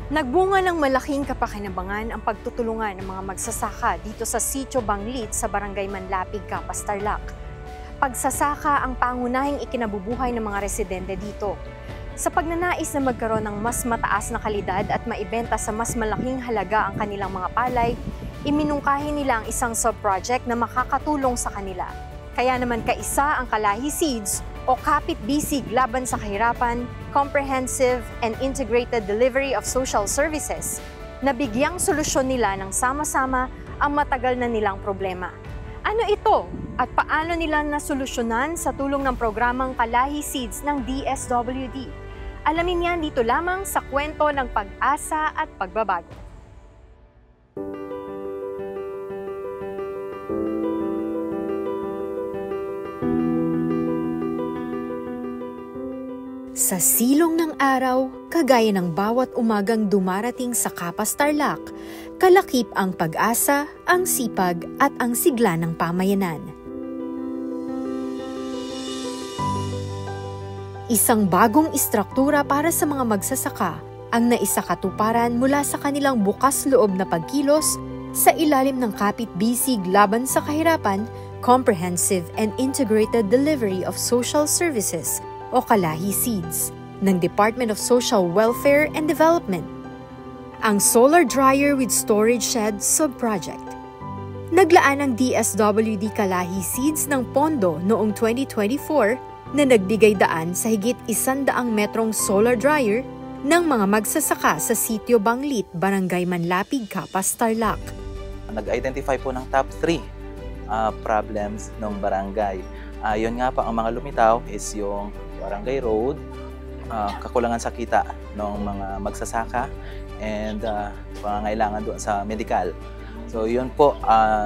Nagbunga ng malaking kapakinabangan ang pagtutulungan ng mga magsasaka dito sa Sitio Banglit sa Barangay Manlapig, Capas, Tarlac. Pagsasaka ang pangunahing ikinabubuhay ng mga residente dito. Sa pagnanais na magkaroon ng mas mataas na kalidad at maibenta sa mas malaking halaga ang kanilang mga palay, iminungkahi nila ang isang sub-project na makakatulong sa kanila. Kaya naman kaisa ang Kalahi Seeds o Kapit Bisig Laban sa Kahirapan, Comprehensive and Integrated Delivery of Social Services na bigyang solusyon nila ng sama-sama ang matagal na nilang problema. Ano ito at paano nila nasolusyonan sa tulong ng programang Kalahi Seeds ng DSWD? Alamin yan dito lamang sa kwento ng pag-asa at pagbabago. Sa silong ng araw, kagaya ng bawat umagang dumarating sa Capas, Tarlac, kalakip ang pag-asa, ang sipag at ang sigla ng pamayanan. Isang bagong istruktura para sa mga magsasaka ang naisakatuparan mula sa kanilang bukas loob na pagkilos sa ilalim ng Kapit Bisig Laban sa Kahirapan, Comprehensive and Integrated Delivery of Social Services o Kalahi Seeds ng Department of Social Welfare and Development. Ang Solar Dryer with Storage Shed Sub-Project. Naglaan ang DSWD Kalahi Seeds ng pondo noong 2024 na nagbigay daan sa higit 100 metrong solar dryer ng mga magsasaka sa Sitio Banglit, Barangay Manlapig, Capas, Tarlac. Nag-identify po ng top 3 problems ng barangay. Yun nga pa, ang mga lumitaw is yung barangay road, kakulangan sa kita ng mga magsasaka, and pangangailangan doon sa medical. So yun po,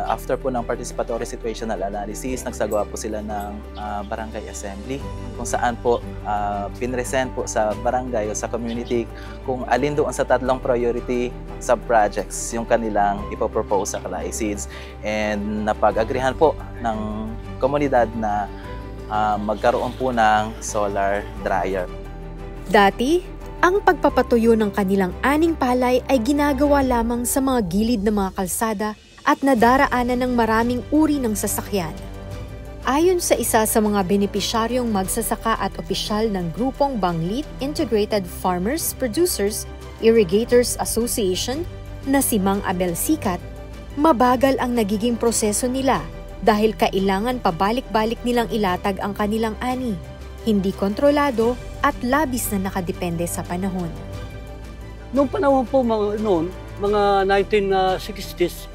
after po ng participatory situational analysis, nagsagawa po sila ng barangay assembly kung saan po pinresent po sa barangay o sa community kung alin doon sa 3 priority sub-projects yung kanilang ipopropose sa Kalahi Seeds. And napag-agrihan po ng komunidad na magkaroon po ng solar dryer. Dati, ang pagpapatuyo ng kanilang aning palay ay ginagawa lamang sa mga gilid ng mga kalsada at nadaraanan ng maraming uri ng sasakyan. Ayon sa isa sa mga benepisyaryong magsasaka at opisyal ng grupong Banglit Integrated Farmers Producers Irrigators Association na si Mang Abel Sikat, mabagal ang nagiging proseso nila dahil kailangan pabalik-balik nilang ilatag ang kanilang ani, hindi kontrolado at labis na nakadepende sa panahon. Noong panahon po mga 1960s,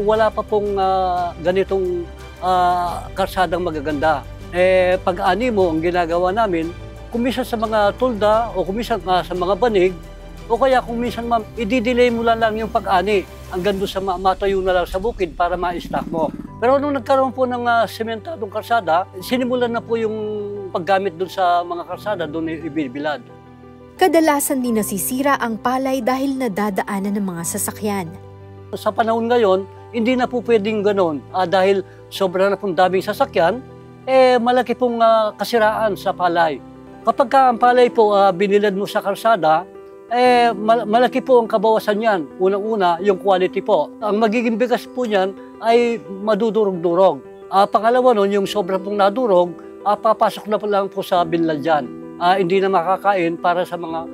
wala pa pong ganitong karsadang magaganda. Pag-ani mo, ang ginagawa namin, kumisan sa mga tulda o kumisan sa mga banig, o kaya kung minsan i-delay mo lang yung pag-ani hanggang doon sa matayo na lang sa bukid para ma-stock mo. Pero nung nagkaroon po ng sementadong karsada, sinimulan na po yung paggamit doon sa mga karsada, doon ibibilad. Kadalasan din nasisira ang palay dahil nadadaanan ng mga sasakyan. Sa panahon ngayon, hindi na po pwedeng gano'n dahil sobra na pong daming sasakyan, malaki pong kasiraan sa palay. Kapag ang palay po binilad mo sa karsada, malaki po ang kabawasan niyan. Unang-una, yung quality po. Ang magiging bigas po niyan ay madudurog-durog. Pangalawa nun, yung sobra pong nadurog, papasok na po lang po sa binlad dyan. Hindi na makakain para sa mga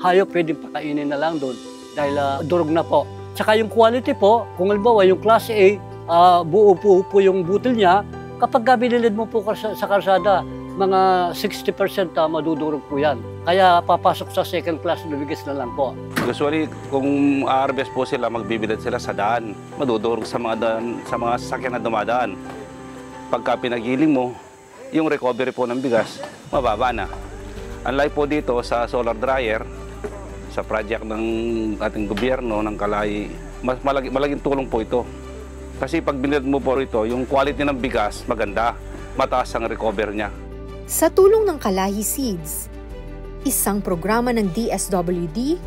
hayop, pwedeng pakainin na lang doon dahil durog na po. Tsaka yung quality po, kung halimbawa yung class A, buo po yung butil niya, kapag binilid mo po sa karsada, mga 60% madudurog po yan. Kaya papasok sa second class na bigas na lang po. Usually, kung harvest po sila, magbibilad sila sa daan. Madudurog sa mga sasakyan na dumadaan. Pagka pinagiling mo, yung recovery po ng bigas, mababa na. Unlike po dito sa solar dryer, sa project ng ating gobyerno ng Kalahi, mas malaking tulong po ito. Kasi pag binilad mo po ito, yung quality ng bigas maganda, mataas ang recovery niya. Sa tulong ng Kalahi Seeds, isang programa ng DSWD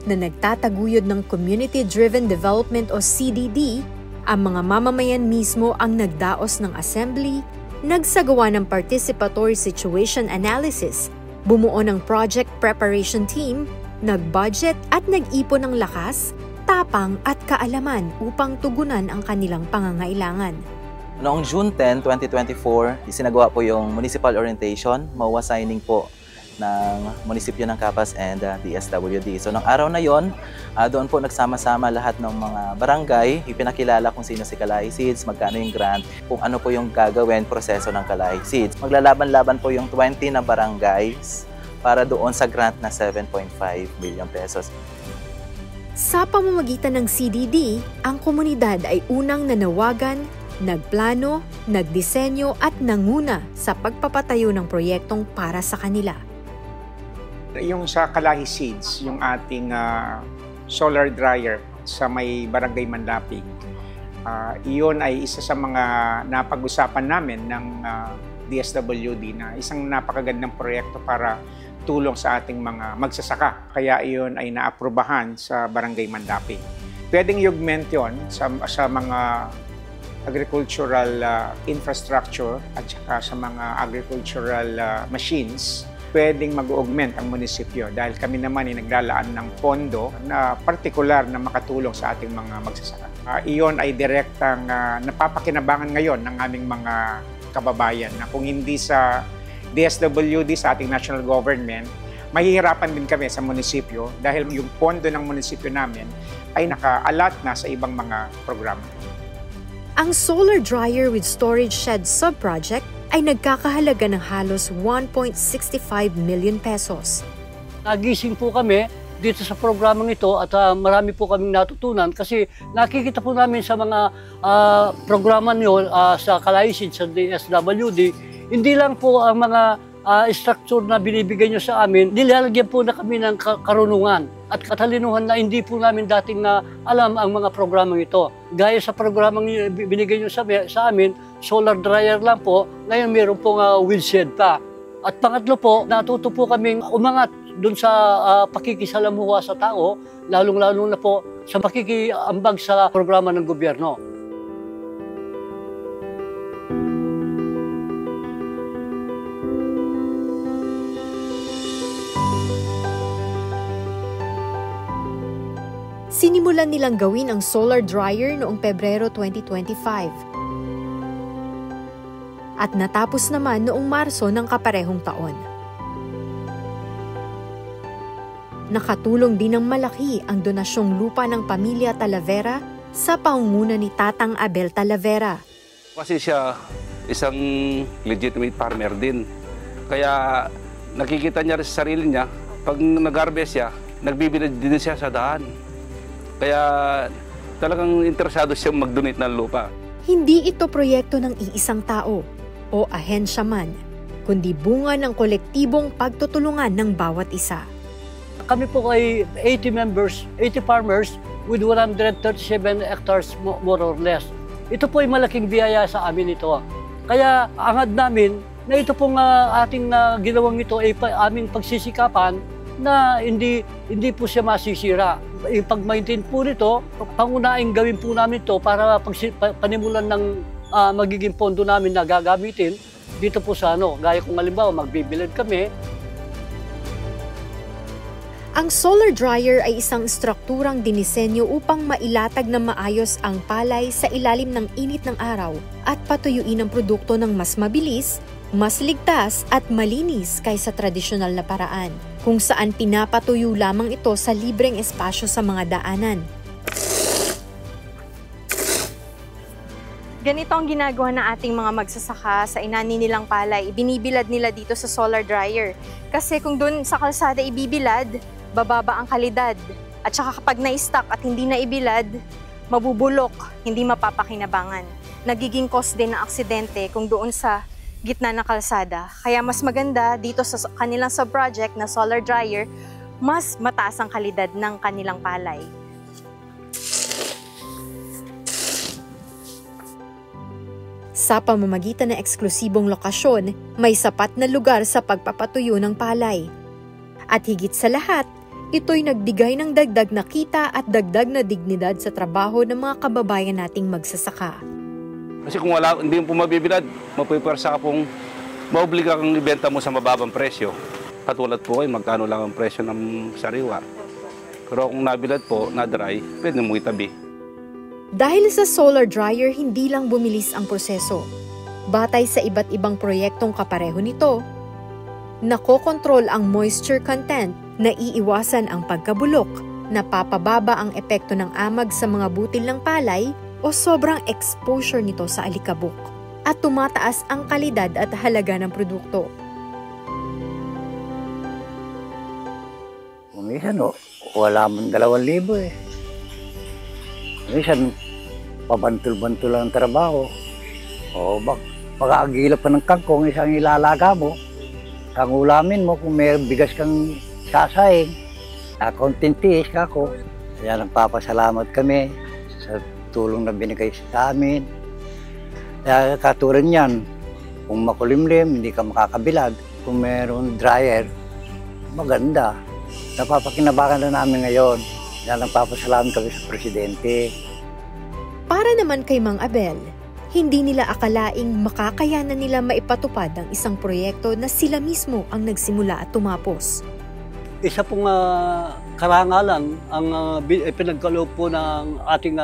na nagtataguyod ng Community-Driven Development o CDD, ang mga mamamayan mismo ang nagdaos ng assembly, nagsagawa ng participatory situation analysis, bumuo ng project preparation team, nag-budget at nag-ipon ng lakas, tapang at kaalaman upang tugunan ang kanilang pangangailangan. Noong June 10, 2024, isinagawa po yung municipal orientation, MOA signing po ng munisipyo ng Capas and DSWD. So, nung araw na yon, doon po nagsama-sama lahat ng mga barangay, ipinakilala kung sino si Kalahi Seeds, magkano yung grant, kung ano po yung gagawin, proseso ng Kalahi Seeds. Maglalaban-laban po yung 20 na barangays para doon sa grant na 7.5 million pesos. Sa pamamagitan ng CDD, ang komunidad ay unang nanawagan, nagplano, nagdisenyo at nanguna sa pagpapatayo ng proyektong para sa kanila. Yung sa Kalahi Seeds, yung ating solar dryer sa may Barangay Manlapig, iyon ay isa sa mga napag-usapan namin ng DSWD na isang napakagandang proyekto para tulong sa ating mga magsasaka. Kaya iyon ay naaprubahan sa Barangay Manlapig. Pwedeng i-augment yun sa mga agricultural infrastructure at saka sa mga agricultural machines. Pwedeng mag-augment ang munisipyo dahil kami naman ay naglalaan ng pondo na partikular na makatulong sa ating mga magsasaka. Iyon ay direktang napapakinabangan ngayon ng aming mga kababayan na kung hindi sa DSWD, sa ating national government, mahihirapan din kami sa munisipyo dahil yung pondo ng munisipyo namin ay naka-allot na sa ibang mga programa. Ang solar dryer with storage shed sub-project ay nagkakahalaga ng halos 1.65 million pesos. Nagising po kami dito sa programang ito at marami po kaming natutunan kasi nakikita po namin sa mga programa niyo sa Kalahi Seeds sa DSWD, hindi lang po ang mga structure na binibigay nyo sa amin, nilalagyan po na kami ng karunungan at katalinuhan na hindi po namin dating na alam ang mga programang ito. Gaya sa programang binigay nyo sa amin, solar dryer lang po, ngayon meron pong wheelshed pa. At pangatlo po, natuto po kaming umangat dun sa pakikisalamuha sa tao, lalong-lalo na po sa pakikiambag sa programa ng gobyerno. Sinimulan nilang gawin ang solar dryer noong Pebrero 2025. At natapos naman noong Marso ng kaparehong taon. Nakatulong din ng malaki ang donasyong lupa ng pamilya Talavera sa pangunguna ni Tatang Abel Talavera. Kasi siya isang legitimate farmer din. Kaya nakikita niya rin sa sarili niya, pag nag-harvest siya, nagbibili din siya sa daan. Kaya talagang interesado siyang mag-donate ng lupa. Hindi ito proyekto ng iisang tao o ahensya man, kundi bunga ng kolektibong pagtutulungan ng bawat isa. Kami po ay 80 members, 80 farmers with 137 hectares more or less. Ito po ay malaking biyaya sa amin ito. Kaya angad namin na ito pong ating ginawang ito ay aming pagsisikapan na hindi po siya masisira. Ipag-maintain po nito, pangunahing gawin po namin ito para panimulan ng magiging pondo namin na gagamitin dito po sa gaya kung halimbawa magbibilad kami. Ang solar dryer ay isang strukturang dinisenyo upang mailatag na maayos ang palay sa ilalim ng init ng araw at patuyuin ang produkto ng mas mabilis, mas ligtas at malinis kaysa tradisyonal na paraan, kung saan pinapatuyo lamang ito sa libreng espasyo sa mga daanan. Ganito ang ginagawa ng ating mga magsasaka sa inani nilang palay. Binibilad nila dito sa solar dryer. Kasi kung doon sa kalsada ibibilad, bababa ang kalidad. At saka kapag na-stock at hindi na ibilad, mabubulok, hindi mapapakinabangan. Nagiging cause din ng aksidente kung doon sa gitna ng kalsada. Kaya mas maganda dito sa kanilang sub-project na solar dryer, mas mataas ang kalidad ng kanilang palay. Sa pamamagitan ng eksklusibong lokasyon, may sapat na lugar sa pagpapatuyo ng palay. At higit sa lahat, ito'y nagbigay ng dagdag na kita at dagdag na dignidad sa trabaho ng mga kababayan nating magsasaka. Kasi kung hindi mo mabibilad, mapupersa ka pong maobliga kang ibenta mo sa mababang presyo. Katulad po kayo, magkano lang ang presyo ng sariwa. Pero kung nabilad po, na-dry, pwede mo itabi. Dahil sa solar dryer, hindi lang bumilis ang proseso. Batay sa iba't ibang proyektong kapareho nito, nakokontrol ang moisture content, naiiwasan ang pagkabulok, napapababa ang epekto ng amag sa mga butil ng palay o sobrang exposure nito sa alikabok, at tumataas ang kalidad at halaga ng produkto. Minsan, wala man 2,000 eh. Minsan, pabantul-bantul lang ang trabaho. O, pag-aagilap pa ng kangkong, isang ilalaga mo. Kang ulamin mo, kung may bigas kang sasaing, nakontentis ka ako. Kaya nagpapasalamat kami sa tulong na binigay sa amin. Kaya katulad niyan, kung makulimlim, hindi ka makakabilad. Kung mayroong dryer, maganda. Napapakinabangan na namin ngayon. Kaya nagpapasalamat kami sa Presidente. Para naman kay Mang Abel, hindi nila akalaing makakayanan nila maipatupad ang isang proyekto na sila mismo ang nagsimula at tumapos. Isa pong karangalan ang pinagkaloob po ng ating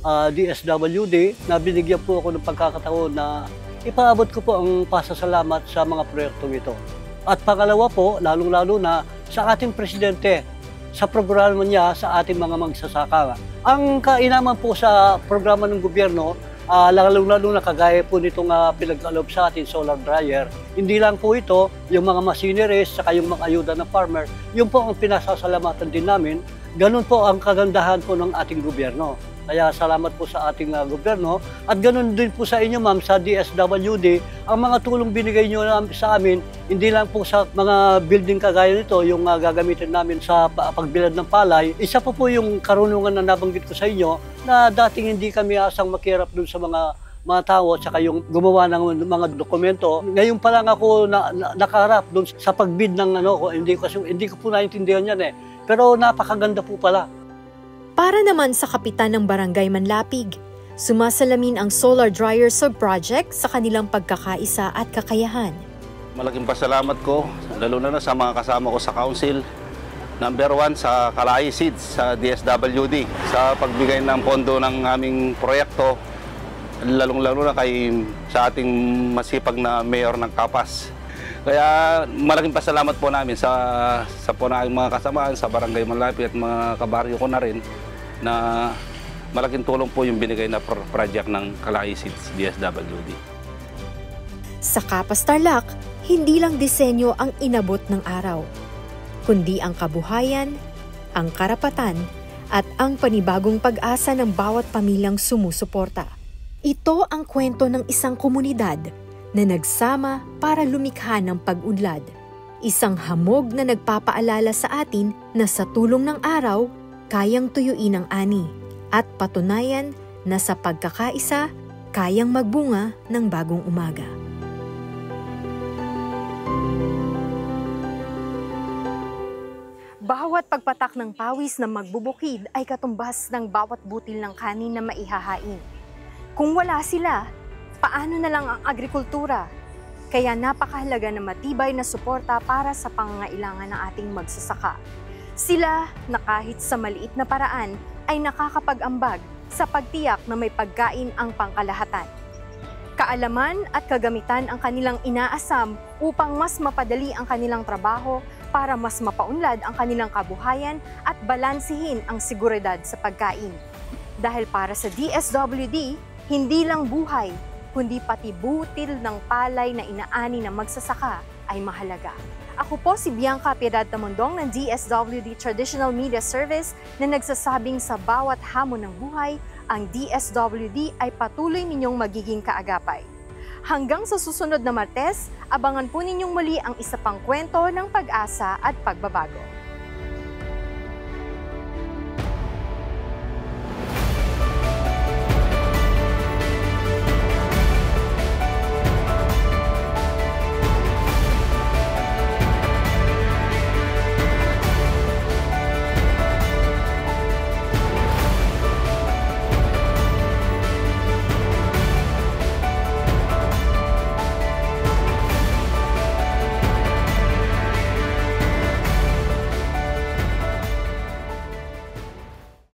DSWD na binigyan po ako ng pagkakataon na ipaabot ko po ang pasasalamat sa mga proyektong ito. At pangalawa po, lalong-lalo na sa ating Presidente, sa programa niya sa ating mga magsasaka. Ang kainaman po sa programa ng gobyerno, lalong-lalo na kagaya po nitong pinagkaloob sa atin, solar dryer, hindi lang po ito, yung mga machineries, saka yung mga ayuda ng farmer, yun po ang pinasasalamatan din namin. Ganun po ang kagandahan po ng ating gobyerno. Kaya salamat po sa ating gobyerno. At ganun din po sa inyo, ma'am, sa DSWD, ang mga tulong binigay nyo sa amin, hindi lang po sa mga building kagaya nito, yung gagamitin namin sa pagbilad ng palay. Isa po yung karunungan na nabanggit ko sa inyo, na dating hindi kami asang makirap dun sa mga tao at saka yung gumawa ng mga dokumento. Ngayon pa lang ako nakaharap dun sa pagbid ng hindi ko po naintindihan yan eh. Pero napakaganda po pala. Para naman sa kapitan ng Barangay Manlapig, sumasalamin ang solar dryer sub-project sa kanilang pagkakaisa at kakayahan. Malaking pasalamat ko, lalo na sa mga kasama ko sa council. Number 1 sa Kalay Seeds, sa DSWD, sa pagbigay ng pondo ng aming proyekto, lalong-lalo na sa ating masipag na mayor ng Kapas. Kaya malaking pasalamat po namin sa po na mga kasamaan sa Barangay Manlapig at mga kabaryo ko na rin, na malaking tulong po yung binigay na project ng Kalay Seeds DSWD. Sa Kapas Tarlac, hindi lang disenyo ang inabot ng araw, kundi ang kabuhayan, ang karapatan, at ang panibagong pag-asa ng bawat pamilyang sumusuporta. Ito ang kwento ng isang komunidad na nagsama para lumikha ng pag-unlad. Isang hamog na nagpapaalala sa atin na sa tulong ng araw, kayang tuyuin ang ani, at patunayan na sa pagkakaisa, kayang magbunga ng bagong umaga. Bawat pagpatak ng pawis na magbubukid ay katumbas ng bawat butil ng kanin na maihahain. Kung wala sila, paano na lang ang agrikultura? Kaya napakahalaga na matibay na suporta para sa pangangailangan ng ating magsasaka. Sila na kahit sa maliit na paraan ay nakakapag-ambag sa pagtiyak na may pagkain ang pangkalahatan. Kaalaman at kagamitan ang kanilang inaasam upang mas mapadali ang kanilang trabaho para mas mapaunlad ang kanilang kabuhayan at balansihin ang seguridad sa pagkain. Dahil para sa DSWD, hindi lang buhay, kundi pati butil ng palay na inaani ng magsasaka ay mahalaga. Ako po si Bianca Piedad Tamundong ng DSWD Traditional Media Service na nagsasabing sa bawat hamon ng buhay, ang DSWD ay patuloy ninyong magiging kaagapay. Hanggang sa susunod na Martes, abangan po ninyong muli ang isa pang kwento ng pag-asa at pagbabago.